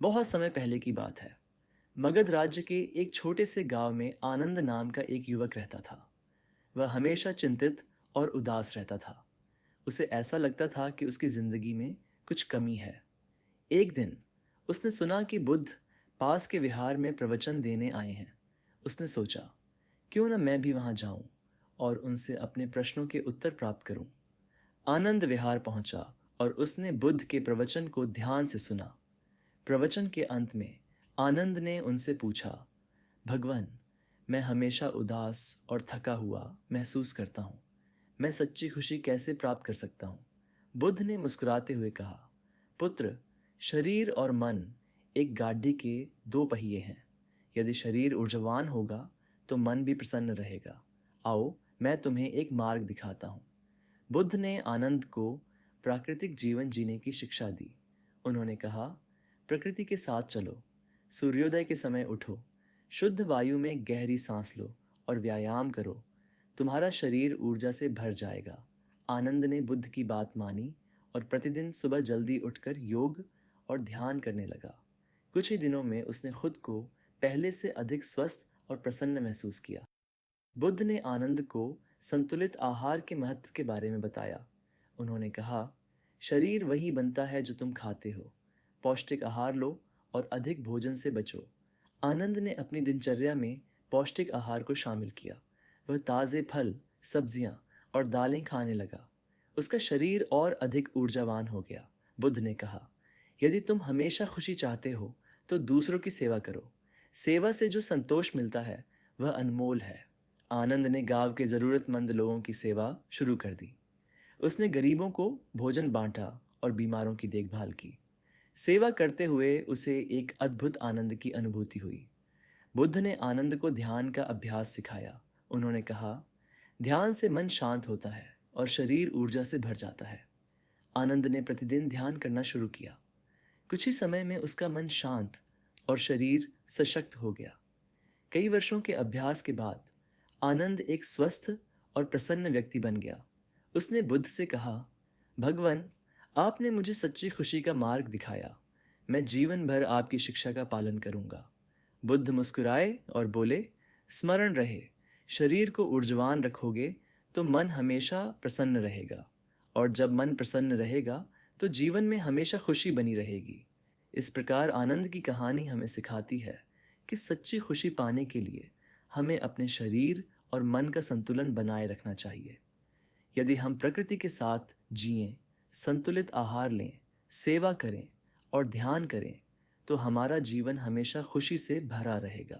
बहुत समय पहले की बात है। मगध राज्य के एक छोटे से गांव में आनंद नाम का एक युवक रहता था। वह हमेशा चिंतित और उदास रहता था। उसे ऐसा लगता था कि उसकी जिंदगी में कुछ कमी है। एक दिन उसने सुना कि बुद्ध पास के विहार में प्रवचन देने आए हैं। उसने सोचा, क्यों न मैं भी वहां जाऊं और उनसे अपने प्रश्नों के उत्तर प्राप्त करूं। आनंद विहार पहुंचा और उसने बुद्ध के प्रवचन को ध्यान से सुना। प्रवचन के अंत में आनंद ने उनसे पूछा, भगवान, मैं हमेशा उदास और थका हुआ महसूस करता हूँ। मैं सच्ची खुशी कैसे प्राप्त कर सकता हूँ? बुद्ध ने मुस्कुराते हुए कहा, पुत्र, शरीर और मन एक गाड़ी के दो पहिए हैं। यदि शरीर ऊर्जावान होगा तो मन भी प्रसन्न रहेगा। आओ, मैं तुम्हें एक मार्ग दिखाता हूँ। बुद्ध ने आनंद को प्राकृतिक जीवन जीने की शिक्षा दी। उन्होंने कहा, प्रकृति के साथ चलो, सूर्योदय के समय उठो, शुद्ध वायु में गहरी सांस लो और व्यायाम करो। तुम्हारा शरीर ऊर्जा से भर जाएगा। आनंद ने बुद्ध की बात मानी और प्रतिदिन सुबह जल्दी उठकर योग और ध्यान करने लगा। कुछ ही दिनों में उसने खुद को पहले से अधिक स्वस्थ और प्रसन्न महसूस किया। बुद्ध ने आनंद को संतुलित आहार के महत्व के बारे में बताया। उन्होंने कहा, शरीर वही बनता है जो तुम खाते हो। पौष्टिक आहार लो और अधिक भोजन से बचो। आनंद ने अपनी दिनचर्या में पौष्टिक आहार को शामिल किया। वह ताज़े फल, सब्जियां और दालें खाने लगा। उसका शरीर और अधिक ऊर्जावान हो गया। बुद्ध ने कहा, यदि तुम हमेशा खुशी चाहते हो तो दूसरों की सेवा करो। सेवा से जो संतोष मिलता है वह अनमोल है। आनंद ने गांव के ज़रूरतमंद लोगों की सेवा शुरू कर दी। उसने गरीबों को भोजन बांटा और बीमारों की देखभाल की। सेवा करते हुए उसे एक अद्भुत आनंद की अनुभूति हुई। बुद्ध ने आनंद को ध्यान का अभ्यास सिखाया। उन्होंने कहा, ध्यान से मन शांत होता है और शरीर ऊर्जा से भर जाता है। आनंद ने प्रतिदिन ध्यान करना शुरू किया। कुछ ही समय में उसका मन शांत और शरीर सशक्त हो गया। कई वर्षों के अभ्यास के बाद आनंद एक स्वस्थ और प्रसन्न व्यक्ति बन गया। उसने बुद्ध से कहा, भगवान, आपने मुझे सच्ची खुशी का मार्ग दिखाया। मैं जीवन भर आपकी शिक्षा का पालन करूंगा। बुद्ध मुस्कुराए और बोले, स्मरण रहे, शरीर को ऊर्जावान रखोगे तो मन हमेशा प्रसन्न रहेगा, और जब मन प्रसन्न रहेगा तो जीवन में हमेशा खुशी बनी रहेगी। इस प्रकार आनंद की कहानी हमें सिखाती है कि सच्ची खुशी पाने के लिए हमें अपने शरीर और मन का संतुलन बनाए रखना चाहिए। यदि हम प्रकृति के साथ जिएं, संतुलित आहार लें, सेवा करें और ध्यान करें तो हमारा जीवन हमेशा खुशी से भरा रहेगा।